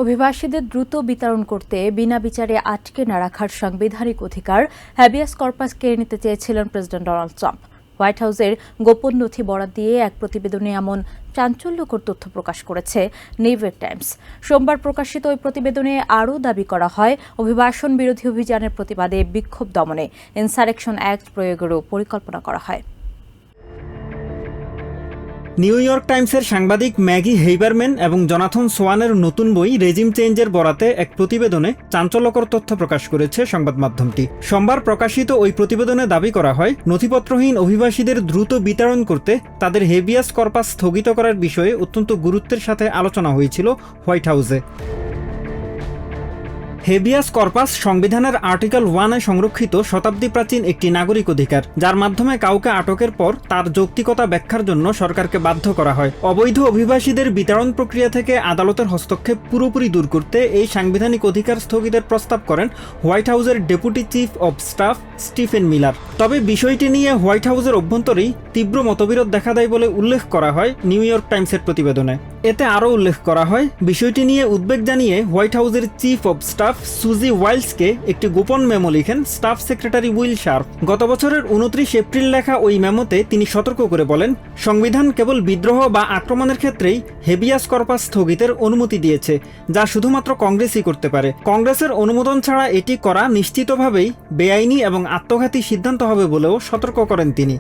অভিবাসীদের দ্রুত বিতরণ করতে বিনা বিচারে আটকে না রাখার সাংবিধানিক অধিকার হ্যাবিয়াস কর্পাস কেড়ে নিতে চেয়েছিলেন প্রেসিডেন্ট ডোনাল্ড ট্রাম্প। হোয়াইট হাউসের গোপন নথি বরাত দিয়ে এক প্রতিবেদনে এমন চাঞ্চল্যকর তথ্য প্রকাশ করেছে নিউ ইয়র্ক টাইমস। সোমবার প্রকাশিত ওই প্রতিবেদনে আরও দাবি করা হয়, অভিবাসন বিরোধী অভিযানের প্রতিবাদে বিক্ষোভ দমনে ইনসারেকশন অ্যাক্ট প্রয়োগেরও পরিকল্পনা করা হয়। নিউ ইয়র্ক টাইমসের সাংবাদিক ম্যাগি হেইবারম্যান এবং জনাথন সোয়ানের নতুন বই রেজিম চেঞ্জের বরাতে এক প্রতিবেদনে চাঞ্চল্যকর তথ্য প্রকাশ করেছে সংবাদ মাধ্যমটি। সোমবার প্রকাশিত ওই প্রতিবেদনে দাবি করা হয়, নথিপত্রহীন অভিবাসীদের দ্রুত বিতরণ করতে তাদের হেবিয়াস কর্পাস স্থগিত করার বিষয়ে অত্যন্ত গুরুত্বের সাথে আলোচনা হয়েছিল হোয়াইট হাউসে। হেবিয়াস কর্পাস সংবিধানের আর্টিকেল 1-এ সংরক্ষিত শতাব্দী প্রাচীন একটি নাগরিক অধিকার, যার মাধ্যমে কাউকে আটকের পর তার যৌক্তিকতা ব্যাখ্যার জন্য সরকারকে বাধ্য করা হয়। অবৈধ অভিবাসীদের বিতরণ প্রক্রিয়া থেকে আদালতের হস্তক্ষেপ পুরোপুরি দূর করতে এই সাংবিধানিক অধিকার স্থগিতের প্রস্তাব করেন হোয়াইট হাউসের deputy chief of staff Stephen Miller. তবে বিষয়টি নিয়ে হোয়াইট হাউসের অভ্যন্তরেই তীব্র মতবিরোধ দেখা দেয় বলে উল্লেখ করা হয় নিউ ইয়র্ক টাইমসের প্রতিবেদনে। এতে আরও উল্লেখ করা হয়, বিষয়টি নিয়ে উদ্বেগ জানিয়ে হোয়াইট হাউসের চিফ অব স্টাফ সুজি ওয়াইলসকে একটি গোপন মেমো লিখেন স্টাফ সেক্রেটারি উইল শার্প। গত বছরের 29 এপ্রিল লেখা ওই মেমোতে তিনি সতর্ক করে বলেন, সংবিধান কেবল বিদ্রোহ বা আক্রমণের ক্ষেত্রেই হেবিয়াস কর্পাস স্থগিতের অনুমতি দিয়েছে, যা শুধুমাত্র কংগ্রেসই করতে পারে। কংগ্রেসের অনুমোদন ছাড়া এটি করা নিশ্চিতভাবেই বেআইনি এবং আত্মঘাতী সিদ্ধান্ত হবে বলেও সতর্ক করেন তিনি।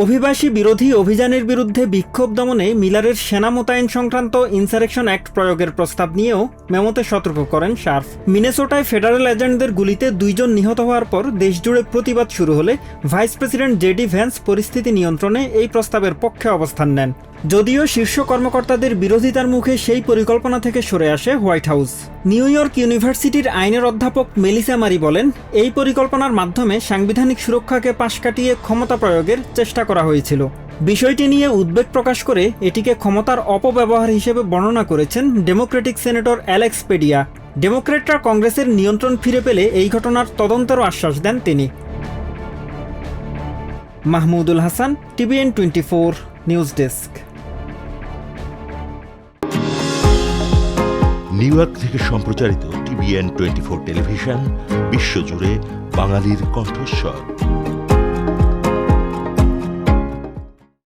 অভিবাসী বিরোধী অভিযানের বিরুদ্ধে বিক্ষোভ দমনে মিলারের সেনা মোতায়েন সংক্রান্ত ইনসারেকশন অ্যাক্ট প্রয়োগের প্রস্তাব নিয়েও মেমোতে সতর্ক করেন শার্প। মিনেসোটায় ফেডারেল এজেন্টদের গুলিতে 2 জন নিহত হওয়ার পর দেশজুড়ে প্রতিবাদ শুরু হলে ভাইস প্রেসিডেন্ট জেডি ভ্যান্স পরিস্থিতি নিয়ন্ত্রণে এই প্রস্তাবের পক্ষে অবস্থান নেন। যদিও শীর্ষ কর্মকর্তাদের বিরোধিতার মুখে সেই পরিকল্পনা থেকে সরে আসে হোয়াইট হাউস। নিউ ইয়র্ক ইউনিভার্সিটির আইনের অধ্যাপক মেলিসা মারি বলেন, এই পরিকল্পনার মাধ্যমে সাংবিধানিক সুরক্ষাকে পাশ কাটিয়ে ক্ষমতা প্রয়োগের চেষ্টা করা হয়েছিল। বিষয়টি নিয়ে উদ্বেগ প্রকাশ করে এটিকে ক্ষমতার অপব্যবহার হিসেবে বর্ণনা করেছেন ডেমোক্রেটিক সেনেটর অ্যালেক্স পেডিয়া। ডেমোক্রেটরা কংগ্রেসের নিয়ন্ত্রণ ফিরে পেলে এই ঘটনার তদন্তেরও আশ্বাস দেন তিনি। Mahmudul Hasan, TVN 24 news desk. New York থেকে সম্প্রচারিত TVN 24 টেলিভিশন বিশ্বজুড়ে বাঙালির কণ্ঠস্বর।